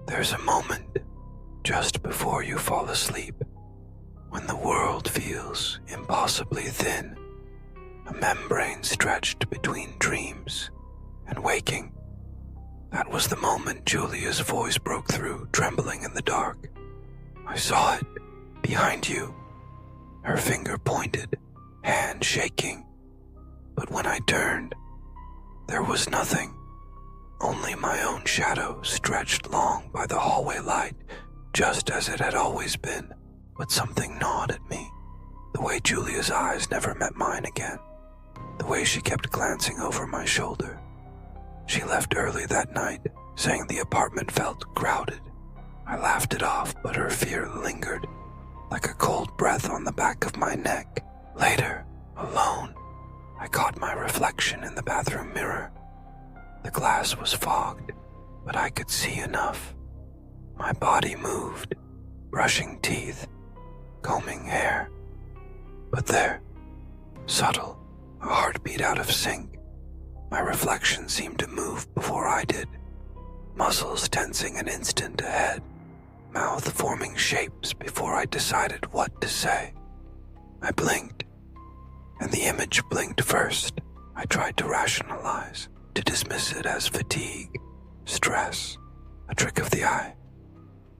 There's a moment just before you fall asleep when the world feels impossibly thin, a membrane stretched between dreams and waking. That was the moment Julia's voice broke through, trembling in the dark. I saw it, behind you. Her finger pointed, hand shaking. But when I turned, there was nothing. Only my own shadow stretched long by the hallway light, just as it had always been. But something gnawed at me, the way Julia's eyes never met mine again, the way she kept glancing over my shoulder. She left early that night, saying the apartment felt crowded. I laughed it off, but her fear lingered, like a cold breath on the back of my neck. Later, alone, I caught my reflection in the bathroom mirror. The glass was fogged, but I could see enough. My body moved, brushing teeth, combing hair. But there, subtle, a heartbeat out of sync, my reflection seemed to move before I did, muscles tensing an instant ahead, mouth forming shapes before I decided what to say. I blinked, and the image blinked first. I tried to rationalize, to dismiss it as fatigue, stress, a trick of the eye.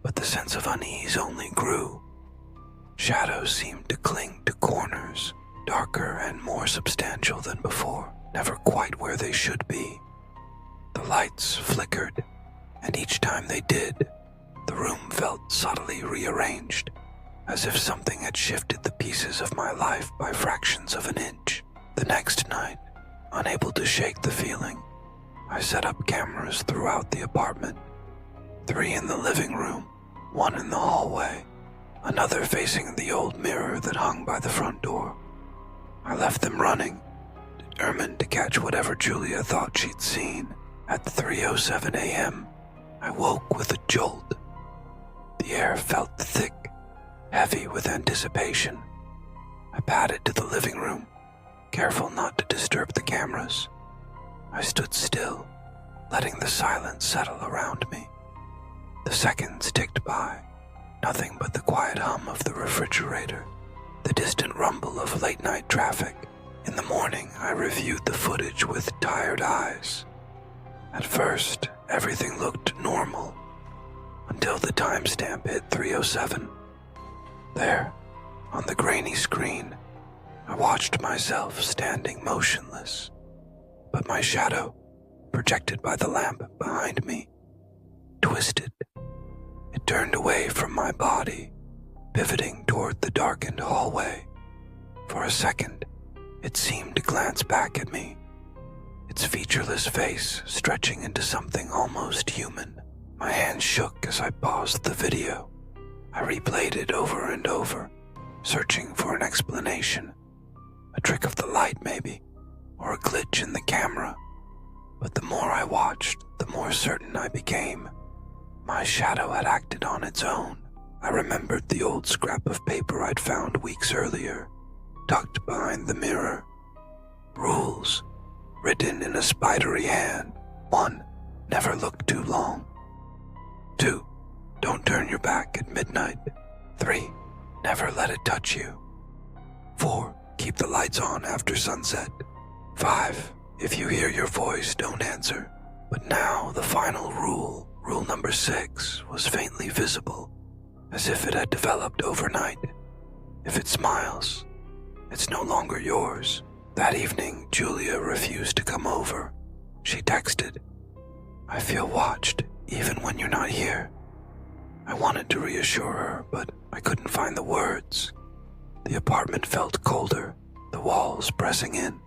But the sense of unease only grew. Shadows seemed to cling to corners, darker and more substantial than before, never quite where they should be. The lights flickered, and each time they did, the room felt subtly rearranged, as if something had shifted the pieces of my life by fractions of an inch. The next night, unable to shake the feeling, I set up cameras throughout the apartment. 3 in the living room, 1 in the hallway, another facing the old mirror that hung by the front door. I left them running, determined to catch whatever Julia thought she'd seen. At 3:07 a.m., I woke with a jolt. The air felt thick, heavy with anticipation. I padded to the living room, careful not to disturb the cameras. I stood still, letting the silence settle around me. The seconds ticked by, nothing but the quiet hum of the refrigerator, the distant rumble of late-night traffic. In the morning, I reviewed the footage with tired eyes. At first, everything looked normal, until the timestamp hit 3:07. There, on the grainy screen, I watched myself standing motionless, but my shadow, projected by the lamp behind me, twisted. It turned away from my body, pivoting toward the darkened hallway. For a second, it seemed to glance back at me, its featureless face stretching into something almost human. My hand shook as I paused the video. I replayed it over and over, searching for an explanation. A trick of the light, maybe, or a glitch in the camera. But the more I watched, the more certain I became. My shadow had acted on its own. I remembered the old scrap of paper I'd found weeks earlier, tucked behind the mirror. Rules, written in a spidery hand. 1. Never look too long. 2. Don't turn your back at midnight. 3. Never let it touch you. 4. Keep the lights on after sunset. 5. If you hear your voice, don't answer. But now the final rule, rule number 6, was faintly visible, as if it had developed overnight. If it smiles, it's no longer yours. That evening, Julia refused to come over. She texted, "I feel watched, even when you're not here." I wanted to reassure her, but I couldn't find the words. The apartment felt colder, the walls pressing in.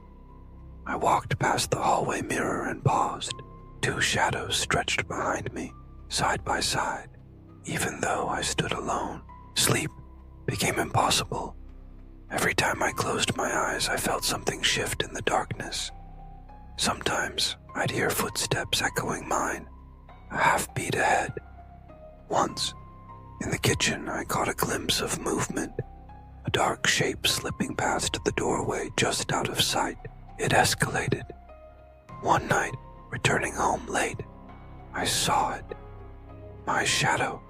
I walked past the hallway mirror and paused. 2 shadows stretched behind me, side by side, even though I stood alone. Sleep became impossible. Every time I closed my eyes, I felt something shift in the darkness. Sometimes I'd hear footsteps echoing mine, a half beat ahead. Once, in the kitchen, I caught a glimpse of movement, a dark shape slipping past the doorway just out of sight. It escalated. One night, returning home late, I saw it. My shadow,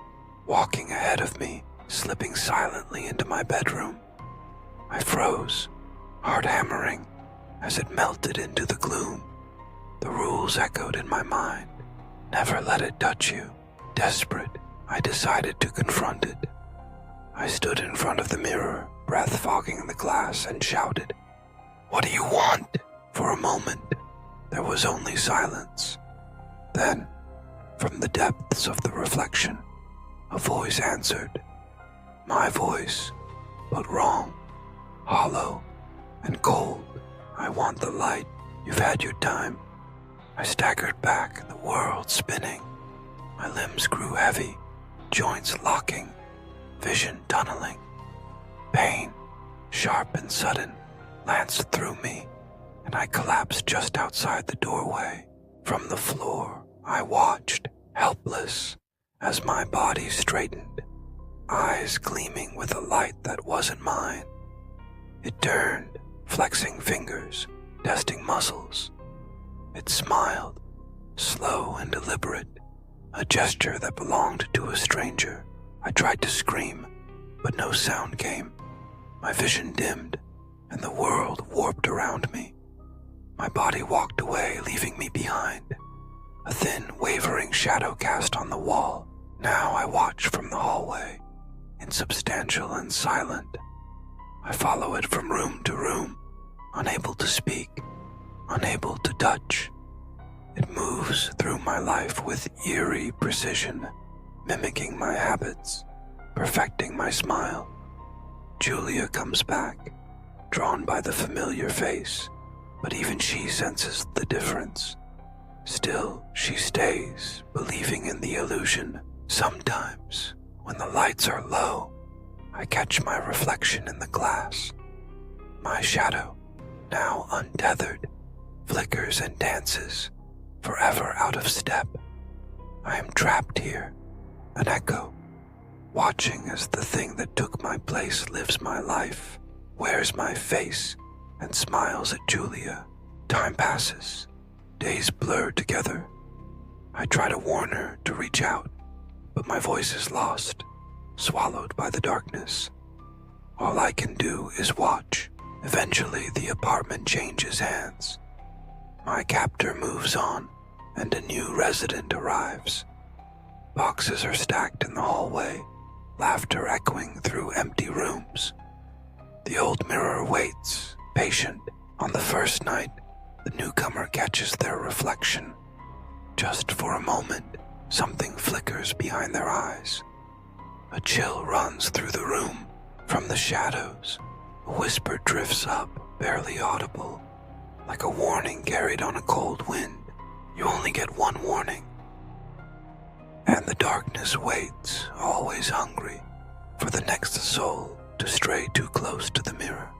walking ahead of me, slipping silently into my bedroom. I froze, heart hammering, as it melted into the gloom. The rules echoed in my mind. Never let it touch you. Desperate, I decided to confront it. I stood in front of the mirror, breath fogging the glass, and shouted, "What do you want?" For a moment, there was only silence. Then, from the depths of the reflection, a voice answered. My voice, but wrong, hollow, and cold. "I want the light. You've had your time." I staggered back, the world spinning. My limbs grew heavy, joints locking, vision tunneling. Pain, sharp and sudden, lanced through me, and I collapsed just outside the doorway. From the floor, I watched, helpless, as my body straightened, eyes gleaming with a light that wasn't mine. It turned, flexing fingers, testing muscles. It smiled, slow and deliberate, a gesture that belonged to a stranger. I tried to scream, but no sound came. My vision dimmed, and the world warped around me. My body walked away, leaving me behind. A thin, wavering shadow cast on the wall. Now I watch from the hallway, insubstantial and silent. I follow it from room to room, unable to speak, unable to touch. It moves through my life with eerie precision, mimicking my habits, perfecting my smile. Julia comes back, drawn by the familiar face, but even she senses the difference. Still, she stays, believing in the illusion. Sometimes, when the lights are low, I catch my reflection in the glass. My shadow, now untethered, flickers and dances, forever out of step. I am trapped here, an echo, watching as the thing that took my place lives my life, wears my face, and smiles at Julia. Time passes. Days blur together. I try to warn her to reach out, but my voice is lost, swallowed by the darkness. All I can do is watch. Eventually, the apartment changes hands. My captor moves on, and a new resident arrives. Boxes are stacked in the hallway, laughter echoing through empty rooms. The old mirror waits, patient. On the first night, the newcomer catches their reflection. Just for a moment, something flickers behind their eyes. A chill runs through the room. From the shadows, a whisper drifts up, barely audible, like a warning carried on a cold wind. You only get one warning. And the darkness waits, always hungry, for the next soul to stray too close to the mirror.